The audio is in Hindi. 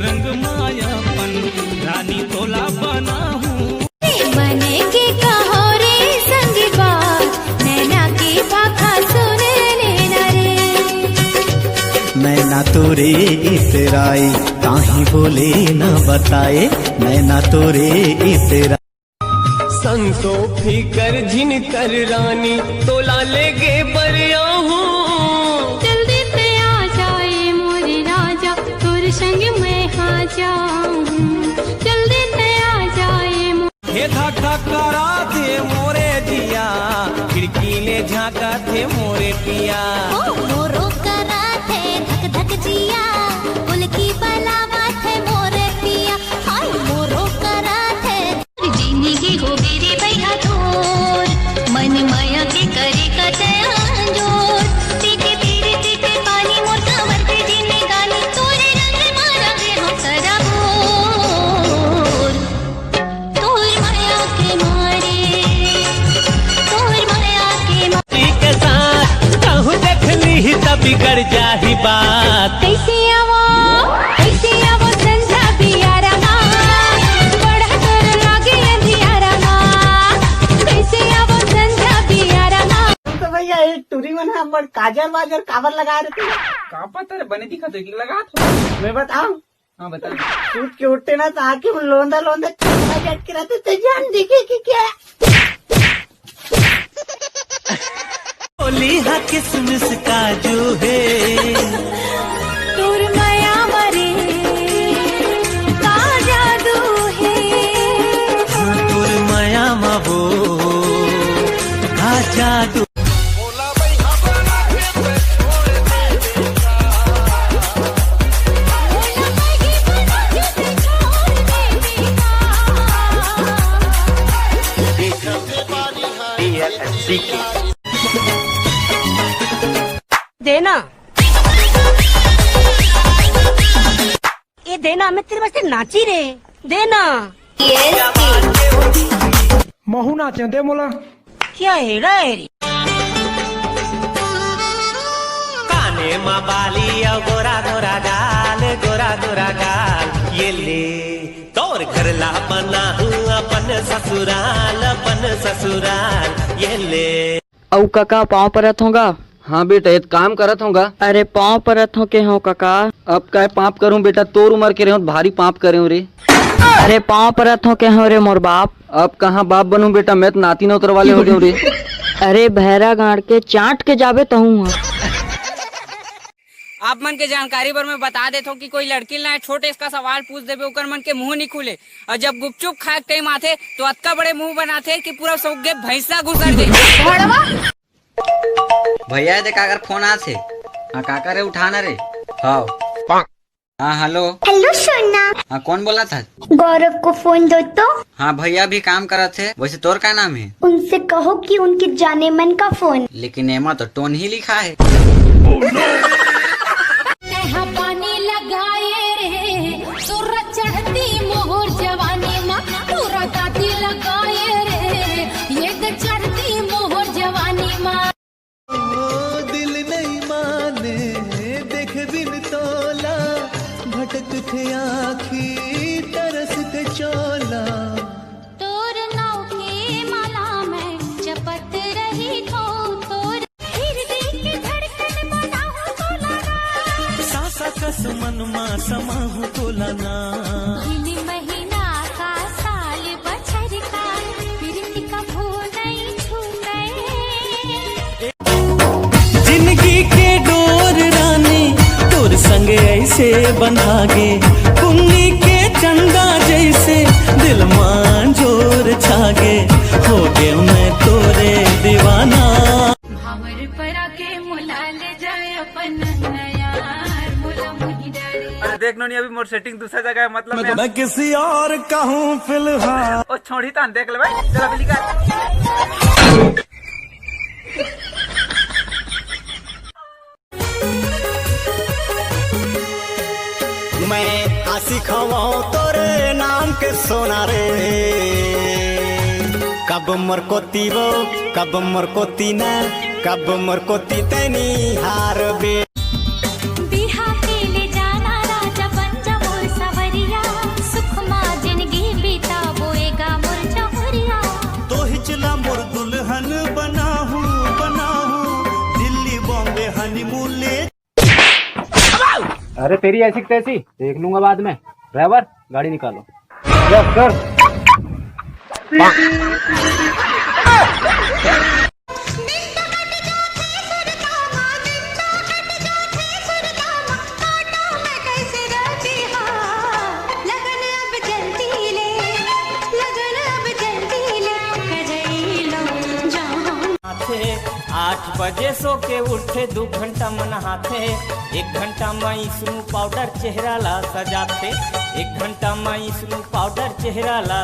रंग मायापन रानी तोला बना हूँ बने के कहो रे संग बात नैना की भाखा सुन लेना रे। नैना तोरे इतराए काहे बोले न बताए नैना तोरे इतरा संतो फिकर झिन कर रानी तोला लेगे बरिया हूँ। जल्दी से आ जाए मोरे राजा तोर संग मैं आ जाऊं। जल्दी से आ जाए हे धक धक करा थे मोरे जिया खिड़की ले झांका थे मोरे पिया मोरो करा थे धक धक जिया कुल की बलावा थे मोरे पिया। हाय मोरो करा थे जिंदगी हो मेरे भैया थोर मन माया के करे का दया जोर पीते पीते पीते पानी मोर कमर पे जीने गानी तोरे रंग मारा गे हम सरा भोर तोर माया के मारे तोर माया के मारे के साथ कहूँ देख ली तब बिगड़ जाही बात कैसे आवो संझा बियारा बड़ा कर लागे अंधियारा कैसे आवो संझा बियारा। तो भैया एक टूरी में हम काजल वाजल कावर लगा रहे थे का पता बने दिखा तो लगा था। मैं बताऊं हाँ बता। सूट के उठते ना ताकि वो लोंदा लोंदा चट के रहते तो जान दिखे कि क्या बोली हा किसमिस काजू है तोर माया मरे का जादू है तोर माया माबो हा जादू देना ये देना मैं तेरे वास्ते नाची रे देना महू नाचे दे मोला क्या हेड़ा है रे काने माँ बाली और गोरा गोरा गाल ये ले तोर घर ला बना हूँ अपन ससुराल ये ले औ काका पाँव परत होगा। हाँ बेटा ये काम करत होगा। अरे पाँव परत हो के हो काका। अब काय पाप करूं बेटा तोर उम्र के रहो भारी पाप करे रे। अरे पाँव परत हो के हो रे मोर बाप। अब कहाँ बाप बनूं बेटा मैं तो नाती नौतर वाले हो गए रे। अरे भैरा गाड़ के चाट के जाबे तो हूँ। आप मन के जानकारी पर मैं बता देता हूँ कि कोई लड़की ना छोटे इसका सवाल पूछ देवे उकर मन के मुंह नहीं खुले और जब गुपचुप खाए टाइम आते तो अतका बड़े मुंह बनाते कि पूरा सौगे भैंसा घुसर दे। भैया देख अगर फोन आसे हाँ काका रे उठाना रे। हाँ हेलो सोना। हाँ कौन बोला था? गौरव को फोन दो तो। हाँ भैया भी काम कर रहे थे। वैसे तोर का नाम है? उनसे कहो कि उनके जाने मन का फोन। लेकिन एमा तो टोन ही लिखा है। पानी लगाए रे सुर चढ़ती मोहर जवानी माँ पूरा दादी लगाए रे ये चढ़ती मोहर जवानी माँ। दिल नहीं माने देख बिन तोला भटक थे आखी तरस के चोला तोर नाव के माला में जपत रही तोर हृदय की धड़कन बनाऊं तो लगा सासा कस मन मा समाहू तोलाना महीना का साल बछर का प्रीति का भो नहीं छूटे। जिंदगी के डोर रानी तोर संग ऐसे बंधागे पुन्नी के चंदा जैसे दिल मान जोर छागे हो गए मैं तोरे दीवाना। भावर पर आके मुला ले जाए अपन नया मुला मुही डरे। देख नो नहीं अभी मोर सेटिंग दूसरा जगह है मतलब मैं किसी और का हूँ फिलहाल। ओ छोड़ी तान देख ले भाई चला बिल्ली का। मैं आशिक हूँ तोरे नाम के सोना रे कब मोर को तीवो कब मोर को तीना कब मोर को तीतनी हार बे बिहा के ले जाना राजा बन जा मोर सब अरे तेरी ऐसी तैसी देख लूंगा बाद में। ड्राइवर गाड़ी निकालो। कर। थे 8 बजे सो के उठे 2 घंटा मन हाथे 1 घंटा माई स्नू पाउडर चेहरा ला सजाते 1 घंटा माई स्नू पाउडर चेहरा ला